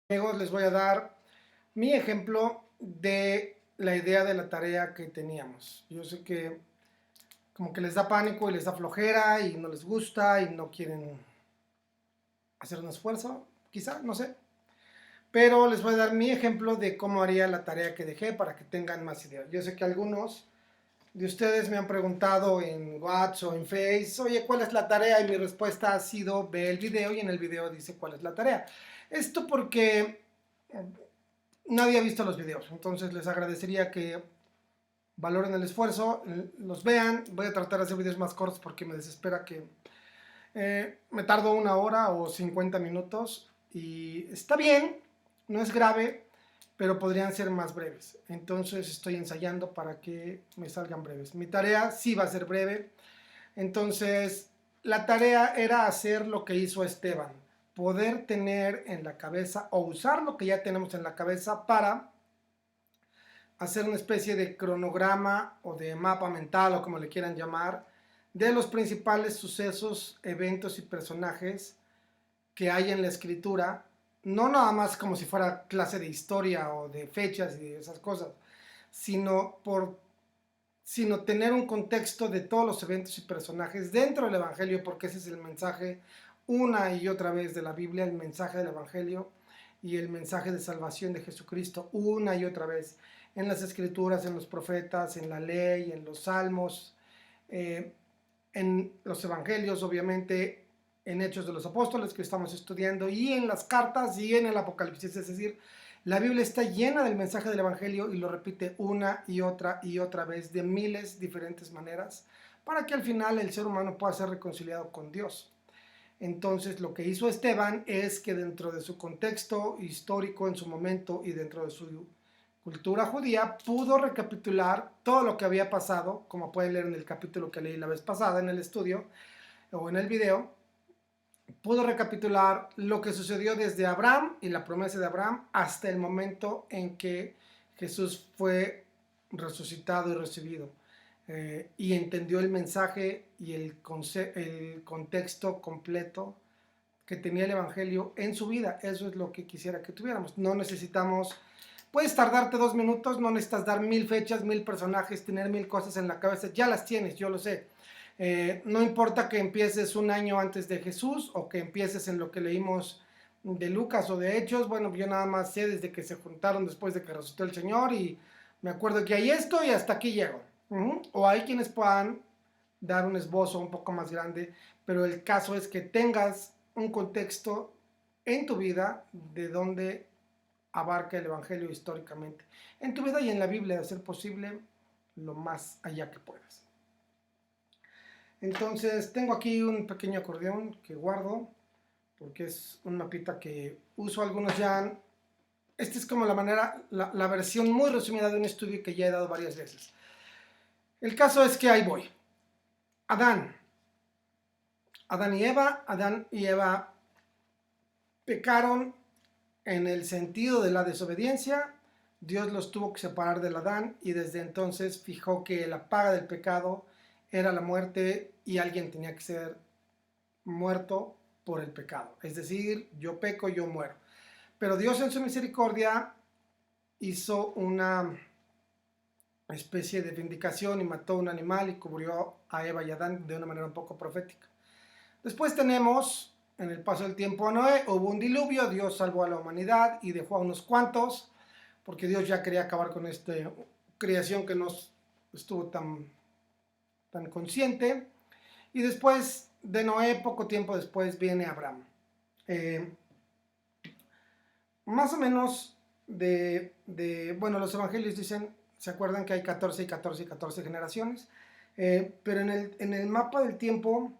Amigos, les voy a dar mi ejemplo de la idea de la tarea que teníamos. Yo sé que como que les da pánico y les da flojera y no les gusta y no quieren hacer un esfuerzo, quizá, no sé. Pero les voy a dar mi ejemplo de cómo haría la tarea que dejé para que tengan más ideas. Yo sé que algunos de ustedes me han preguntado en WhatsApp o en Face, oye, ¿cuál es la tarea? Y mi respuesta ha sido, ve el video y en el video dice cuál es la tarea. Esto porque nadie ha visto los videos, entonces les agradecería que valoren el esfuerzo, los vean. Voy a tratar de hacer videos más cortos porque me desespera que me tardo 1 hora o 50 minutos y está bien, no es grave, pero podrían ser más breves. Entonces estoy ensayando para que me salgan breves. Mi tarea sí va a ser breve. Entonces la tarea era hacer lo que hizo Esteban, poder tener en la cabeza o usar lo que ya tenemos en la cabeza para hacer una especie de cronograma o de mapa mental o como le quieran llamar, de los principales sucesos, eventos y personajes que hay en la escritura, no nada más como si fuera clase de historia o de fechas y esas cosas, sino sino tener un contexto de todos los eventos y personajes dentro del Evangelio, porque ese es el mensaje una y otra vez de la Biblia, el mensaje del Evangelio y el mensaje de salvación de Jesucristo una y otra vez en las escrituras, en los profetas, en la ley, en los salmos, eh, en los evangelios, obviamente, en Hechos de los Apóstoles que estamos estudiando y en las cartas y en el Apocalipsis. Es decir, la Biblia está llena del mensaje del Evangelio y lo repite una y otra vez de miles diferentes maneras para que al final el ser humano pueda ser reconciliado con Dios. Entonces lo que hizo Esteban es que dentro de su contexto histórico en su momento y dentro de su cultura judía pudo recapitular todo lo que había pasado, como pueden leer en el capítulo que leí la vez pasada en el estudio o en el video. Pudo recapitular lo que sucedió desde Abraham y la promesa de Abraham hasta el momento en que Jesús fue resucitado y recibido. Y entendió el mensaje y el contexto completo que tenía el Evangelio en su vida. Eso es lo que quisiera que tuviéramos. No necesitamos, puedes tardarte 2 minutos, no necesitas dar 1000 fechas, 1000 personajes, tener 1000 cosas en la cabeza, ya las tienes, yo lo sé. No importa que empieces un año antes de Jesús o que empieces en lo que leímos de Lucas o de Hechos. Bueno, yo nada más sé desde que se juntaron después de que resucitó el Señor y me acuerdo que hay esto y hasta aquí llego. O hay quienes puedan dar un esbozo un poco más grande, pero el caso es que tengas un contexto en tu vida de donde abarca el Evangelio históricamente. En tu vida y en la Biblia, de ser posible, lo más allá que puedas. Entonces tengo aquí un pequeño acordeón que guardo porque es un mapita que uso. Algunos ya. Esta es como la versión muy resumida de un estudio que ya he dado varias veces. El caso es que ahí voy. Adán. Adán y Eva pecaron en el sentido de la desobediencia. Dios los tuvo que separar del Adán y desde entonces fijó que la paga del pecado era la muerte y alguien tenía que ser muerto por el pecado. Es decir, yo peco, yo muero. Pero Dios en su misericordia hizo una especie de vindicación y mató un animal y cubrió a Eva y Adán de una manera un poco profética. Después tenemos, en el paso del tiempo a Noé, hubo un diluvio, Dios salvó a la humanidad y dejó a unos cuantos, porque Dios ya quería acabar con esta creación que no estuvo tan consciente. Y después de Noé, poco tiempo después, viene Abraham. Eh, Más o menos bueno, los evangelios dicen, se acuerdan que hay 14 y 14 y 14 generaciones, pero en el mapa del tiempo,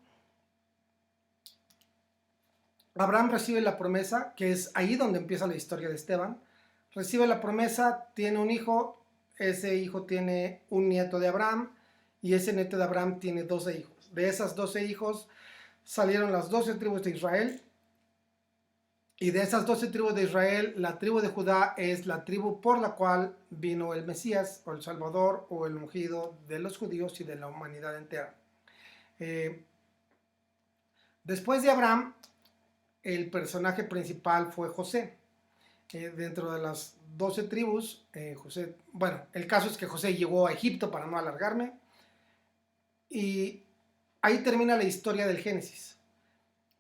Abraham recibe la promesa, que es ahí donde empieza la historia de Esteban. Recibe la promesa, tiene un hijo, ese hijo tiene un nieto de Abraham y ese nieto de Abraham tiene 12 hijos. De esas 12 hijos salieron las 12 tribus de Israel. Y de esas 12 tribus de Israel, la tribu de Judá es la tribu por la cual vino el Mesías, o el Salvador, o el ungido de los judíos y de la humanidad entera. Eh, Después de Abraham, el personaje principal fue José. dentro de las 12 tribus, José, bueno, el caso es que José llegó a Egipto, para no alargarme, y ahí termina la historia del Génesis.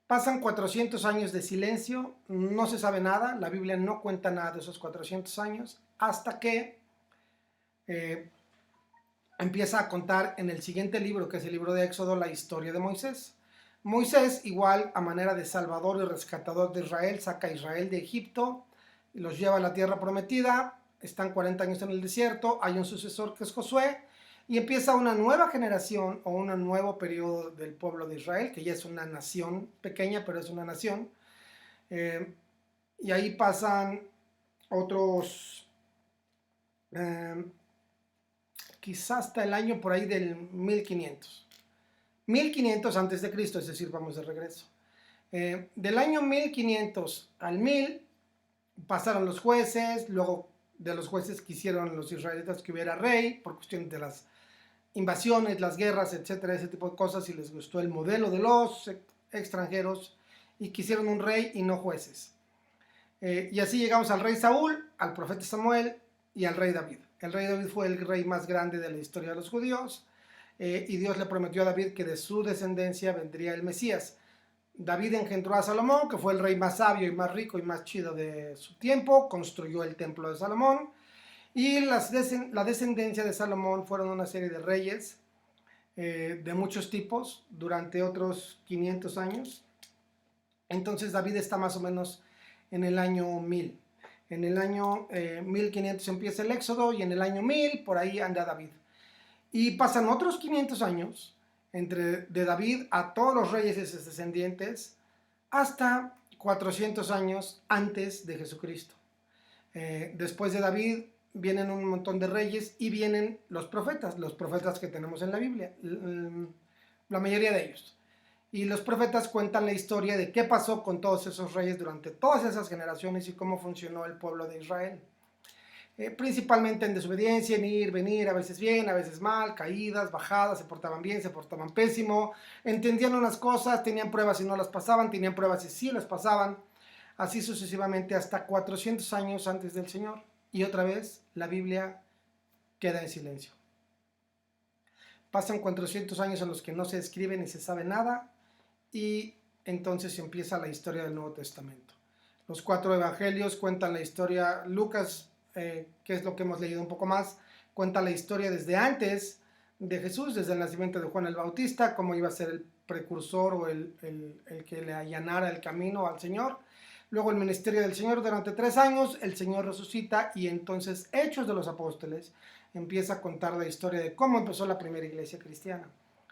Pasan 400 años de silencio, no se sabe nada, la Biblia no cuenta nada de esos 400 años, hasta que eh, empieza a contar en el siguiente libro, que es el libro de Éxodo, la historia de Moisés. Moisés, igual a manera de salvador y rescatador de Israel, saca a Israel de Egipto, los lleva a la tierra prometida, están 40 años en el desierto, hay un sucesor que es Josué, y empieza una nueva generación o un nuevo periodo del pueblo de Israel, que ya es una nación pequeña, pero es una nación. Y ahí pasan otros, quizás hasta el año por ahí del 1500. 1500 antes de Cristo, es decir, vamos de regreso. Del año 1500 al 1000 pasaron los jueces, luego de los jueces quisieron los israelitas que hubiera rey, por cuestión de las invasiones, las guerras, etcétera, ese tipo de cosas, y les gustó el modelo de los extranjeros y quisieron un rey y no jueces. Y así llegamos al rey Saúl, al profeta Samuel y al rey David. El rey David fue el rey más grande de la historia de los judíos, y Dios le prometió a David que de su descendencia vendría el Mesías. David engendró a Salomón, que fue el rey más sabio y más rico y más chido de su tiempo, construyó el templo de Salomón, y la descendencia de Salomón fueron una serie de reyes de muchos tipos durante otros 500 años. Entonces David está más o menos en el año 1000. En el año 1500 empieza el Éxodo, y en el año 1000 por ahí anda David. Y pasan otros 500 años de David a todos los reyes de sus descendientes hasta 400 años antes de Jesucristo. Después de David vienen un montón de reyes y vienen los profetas que tenemos en la Biblia, la mayoría de ellos. Y los profetas cuentan la historia de qué pasó con todos esos reyes durante todas esas generaciones y cómo funcionó el pueblo de Israel. Principalmente en desobediencia, en ir, venir, a veces bien, a veces mal, caídas, bajadas, se portaban bien, se portaban pésimo, entendían unas cosas, tenían pruebas y no las pasaban, tenían pruebas y sí las pasaban, así sucesivamente hasta 400 años antes del Señor. Y otra vez la Biblia queda en silencio. Pasan 400 años en los que no se escribe ni se sabe nada, y entonces empieza la historia del Nuevo Testamento. Los 4 evangelios cuentan la historia. Lucas, que es lo que hemos leído un poco más, cuenta la historia desde antes de Jesús, desde el nacimiento de Juan el Bautista, cómo iba a ser el precursor o el que le allanara el camino al Señor. Luego el ministerio del Señor durante 3 años, el Señor resucita, y entonces Hechos de los Apóstoles empieza a contar la historia de cómo empezó la primera iglesia cristiana.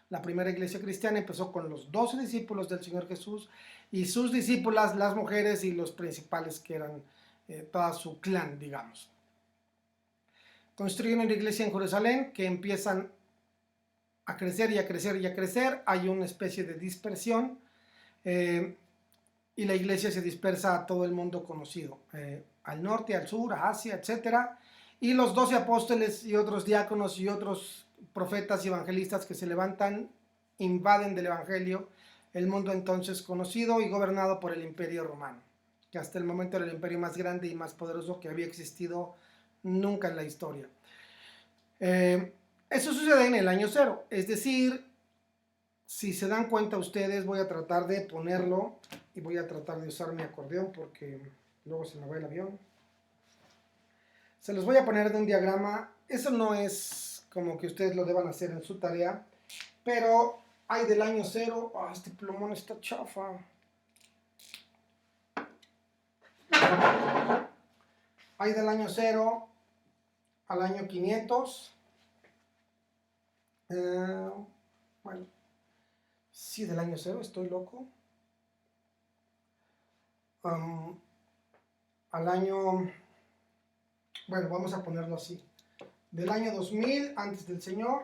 La primera iglesia cristiana empezó con los 12 discípulos del Señor Jesús y sus discípulas, las mujeres y los principales, que eran toda su clan, digamos. Construyen una iglesia en Jerusalén, que empiezan a crecer y a crecer y a crecer. Hay una especie de dispersión, y la iglesia se dispersa a todo el mundo conocido, al norte, al sur, a Asia, etc. Y los 12 apóstoles y otros diáconos y otros profetas y evangelistas que se levantan invaden del evangelio el mundo entonces conocido y gobernado por el Imperio Romano, que hasta el momento era el imperio más grande y más poderoso que había existido nunca en la historia. Eso sucede en el año 0, es decir, si se dan cuenta ustedes, voy a tratar de ponerlo y voy a tratar de usar mi acordeón porque luego se me va el avión. Se los voy a poner de un diagrama. Eso no es como que ustedes lo deban hacer en su tarea, pero hay del año 0. Oh, este plumón está chafa. Hay del año 0 al año 500. Bueno, sí, del año 0, estoy loco. Al año, bueno, vamos a ponerlo así, del año 2000 antes del Señor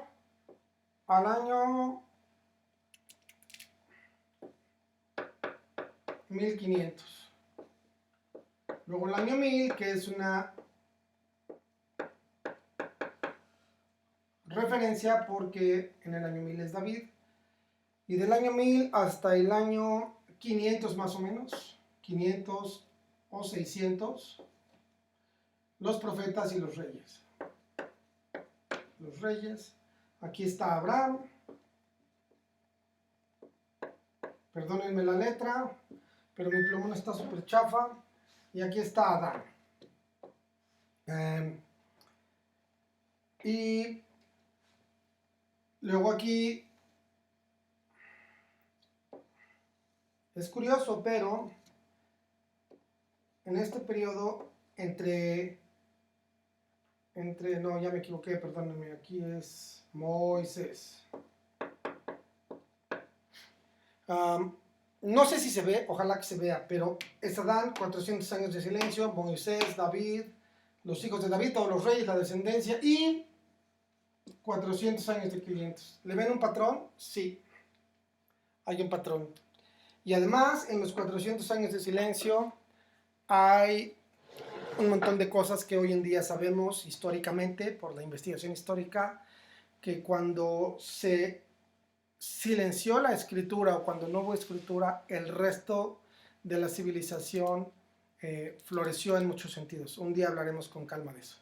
al año 1500. Luego el año 1000, que es una referencia porque en el año 1000 es David. Y del año 1000 hasta el año 500 más o menos, 500 o 600, los profetas y los reyes. Los reyes. Aquí está Abraham. Perdónenme la letra, pero mi plumón está súper chafa. Y aquí está Adán. Y luego aquí es curioso, pero en este periodo no, ya me equivoqué, perdónenme, aquí es Moisés. No sé si se ve, ojalá que se vea, pero es Adán, 400 años de silencio, Moisés, David, los hijos de David, todos los reyes, la descendencia, y 400 años de 500. ¿Le ven un patrón? Sí, hay un patrón. Y además, en los 400 años de silencio, hay un montón de cosas que hoy en día sabemos históricamente, por la investigación histórica, que cuando se silenció la escritura o cuando no hubo escritura, el resto de la civilización floreció en muchos sentidos. Un día hablaremos con calma de eso.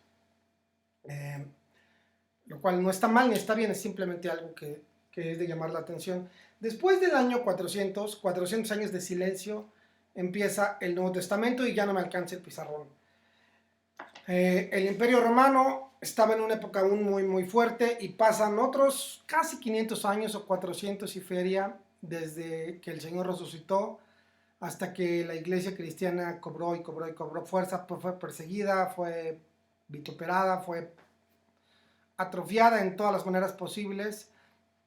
Lo cual no está mal ni está bien, es simplemente algo que es de llamar la atención. Después del año 400 años de silencio, empieza el Nuevo Testamento y ya no me alcanza el pizarrón. El Imperio Romano estaba en una época aún muy fuerte y pasan otros casi 500 años o 400 y feria desde que el Señor resucitó hasta que la iglesia cristiana cobró fuerza, fue perseguida, fue vituperada, fue atrofiada en todas las maneras posibles,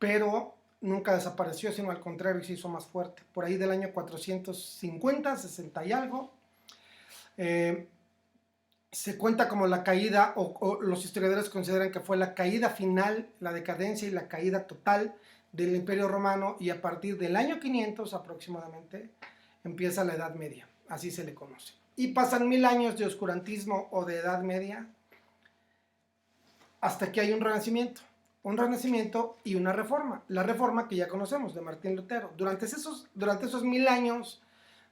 pero nunca desapareció, sino al contrario, se hizo más fuerte. Por ahí del año 450, 60 y algo, se cuenta como la caída, o los historiadores consideran que fue la caída final, la decadencia y la caída total del Imperio Romano, y a partir del año 500 aproximadamente empieza la Edad Media, así se le conoce. Y pasan 1000 años de oscurantismo o de Edad Media hasta que hay un renacimiento y una reforma. La reforma que ya conocemos de Martín Lutero. Durante esos 1000 años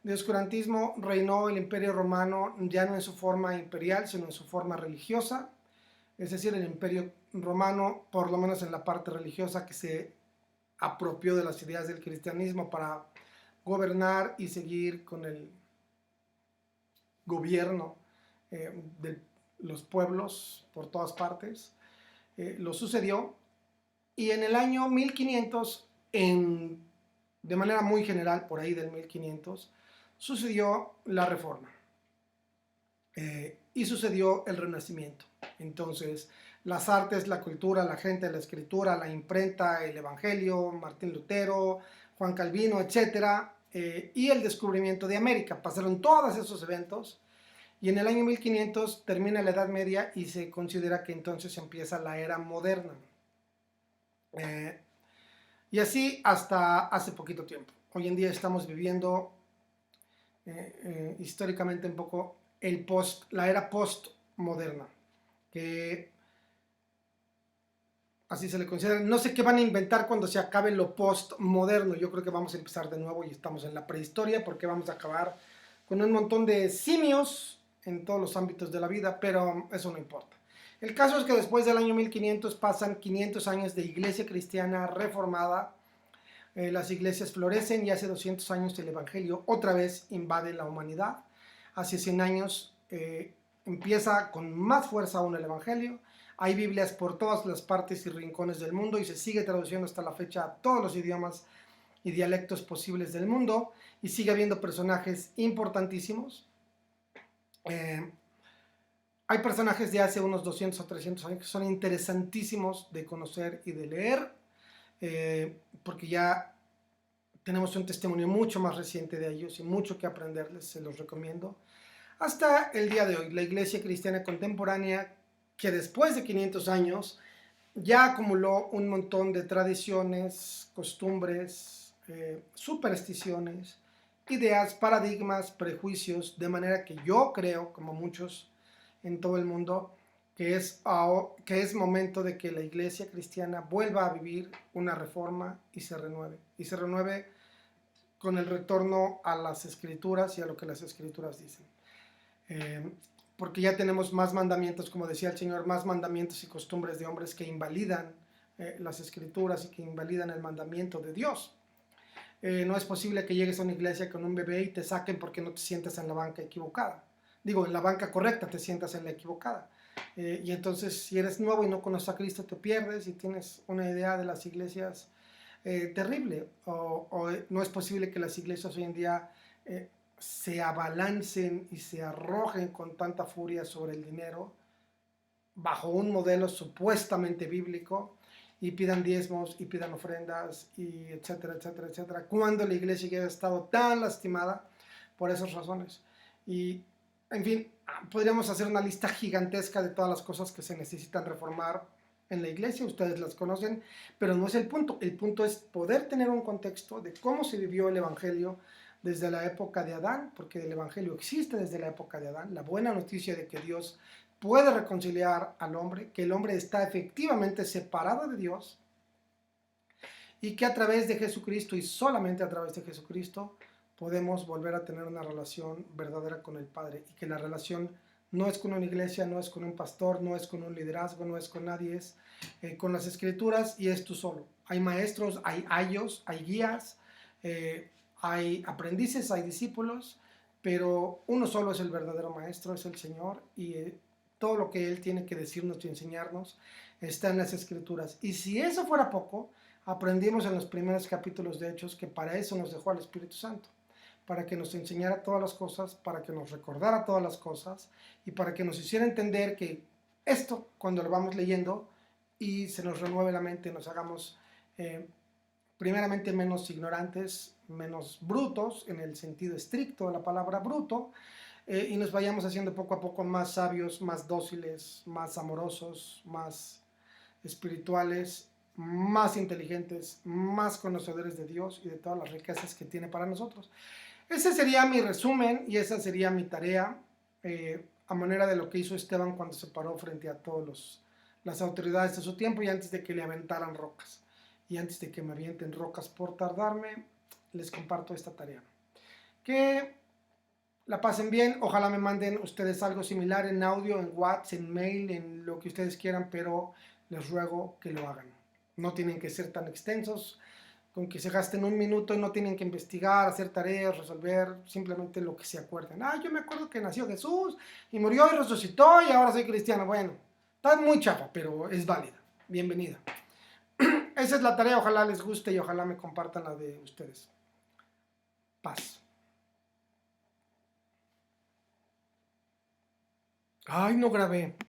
de oscurantismo reinó el Imperio Romano ya no en su forma imperial, sino en su forma religiosa. Es decir, el Imperio Romano, por lo menos en la parte religiosa, que se apropió de las ideas del cristianismo para gobernar y seguir con el gobierno de los pueblos por todas partes. Lo sucedió, y en el año 1500, de manera muy general, por ahí del 1500, sucedió la reforma y sucedió el renacimiento. Entonces, las artes, la cultura, la gente, la escritura, la imprenta, el evangelio, Martín Lutero, Juan Calvino, etc., y el descubrimiento de América. Pasaron todos esos eventos. Y en el año 1500 termina la Edad Media y se considera que entonces empieza la era moderna. Y así hasta hace poquito tiempo. Hoy en día estamos viviendo históricamente un poco la era postmoderna, que así se le considera. No sé qué van a inventar cuando se acabe lo postmoderno. Yo creo que vamos a empezar de nuevo y estamos en la prehistoria, porque vamos a acabar con un montón de simios en todos los ámbitos de la vida, pero eso no importa. El caso es que después del año 1500 pasan 500 años de iglesia cristiana reformada. Las iglesias florecen y hace 200 años el evangelio otra vez invade la humanidad. Hace 100 años empieza con más fuerza aún el evangelio. Hay Biblias por todas las partes y rincones del mundo y se sigue traduciendo hasta la fecha a todos los idiomas y dialectos posibles del mundo, y sigue habiendo personajes importantísimos. Hay personajes de hace unos 200 o 300 años que son interesantísimos de conocer y de leer, porque ya tenemos un testimonio mucho más reciente de ellos y mucho que aprenderles, se los recomiendo. Hasta el día de hoy, la iglesia cristiana contemporánea, que después de 500 años ya acumuló un montón de tradiciones, costumbres, supersticiones, ideas, paradigmas, prejuicios, de manera que yo creo, como muchos en todo el mundo, que es momento de que la iglesia cristiana vuelva a vivir una reforma y se renueve con el retorno a las escrituras y a lo que las escrituras dicen. porque ya tenemos más mandamientos, como decía el Señor, más mandamientos y costumbres de hombres que invalidan las escrituras y que invalidan el mandamiento de Dios. No es posible que llegues a una iglesia con un bebé y te saquen porque no te sientas en la banca equivocada. Digo, en la banca correcta, te sientas en la equivocada. Y entonces, si eres nuevo y no conoces a Cristo, te pierdes y tienes una idea de las iglesias terrible. O no es posible que las iglesias hoy en día se abalancen y se arrojen con tanta furia sobre el dinero bajo un modelo supuestamente bíblico y pidan diezmos y pidan ofrendas y etcétera, etcétera, etcétera, cuando la iglesia ya ha estado tan lastimada por esas razones. Y, en fin, podríamos hacer una lista gigantesca de todas las cosas que se necesitan reformar en la iglesia, ustedes las conocen, pero no es el punto. El punto es poder tener un contexto de cómo se vivió el evangelio desde la época de Adán, porque el evangelio existe desde la época de Adán, la buena noticia de que Dios puede reconciliar al hombre, que el hombre está efectivamente separado de Dios y que a través de Jesucristo y solamente a través de Jesucristo podemos volver a tener una relación verdadera con el Padre, y que la relación no es con una iglesia, no es con un pastor, no es con un liderazgo, no es con nadie, es con las escrituras, y es tú solo. Hay maestros, hay ayos, hay guías, hay aprendices, hay discípulos, pero uno solo es el verdadero maestro, es el Señor, y todo lo que Él tiene que decirnos y enseñarnos está en las escrituras. Y si eso fuera poco, aprendimos en los primeros capítulos de Hechos que para eso nos dejó al Espíritu Santo, para que nos enseñara todas las cosas, para que nos recordara todas las cosas y para que nos hiciera entender que esto, cuando lo vamos leyendo y se nos renueve la mente, nos hagamos primeramente menos ignorantes, menos brutos, en el sentido estricto de la palabra bruto, y nos vayamos haciendo poco a poco más sabios, más dóciles, más amorosos, más espirituales, más inteligentes, más conocedores de Dios y de todas las riquezas que tiene para nosotros. Ese sería mi resumen y esa sería mi tarea, a manera de lo que hizo Esteban cuando se paró frente a todas las autoridades de su tiempo y antes de que le aventaran rocas. Y antes de que me avienten rocas por tardarme, les comparto esta tarea. Que la pasen bien, ojalá me manden ustedes algo similar en audio, en WhatsApp, en mail, en lo que ustedes quieran, pero les ruego que lo hagan. No tienen que ser tan extensos, con que se gasten un minuto y no tienen que investigar, hacer tareas, resolver, simplemente lo que se acuerden. Yo me acuerdo que nació Jesús y murió y resucitó y ahora soy cristiano. Bueno, está muy chapa, pero es válida. Bienvenida. Esa es la tarea, ojalá les guste y ojalá me compartan la de ustedes. Paz. Ay, no grabé.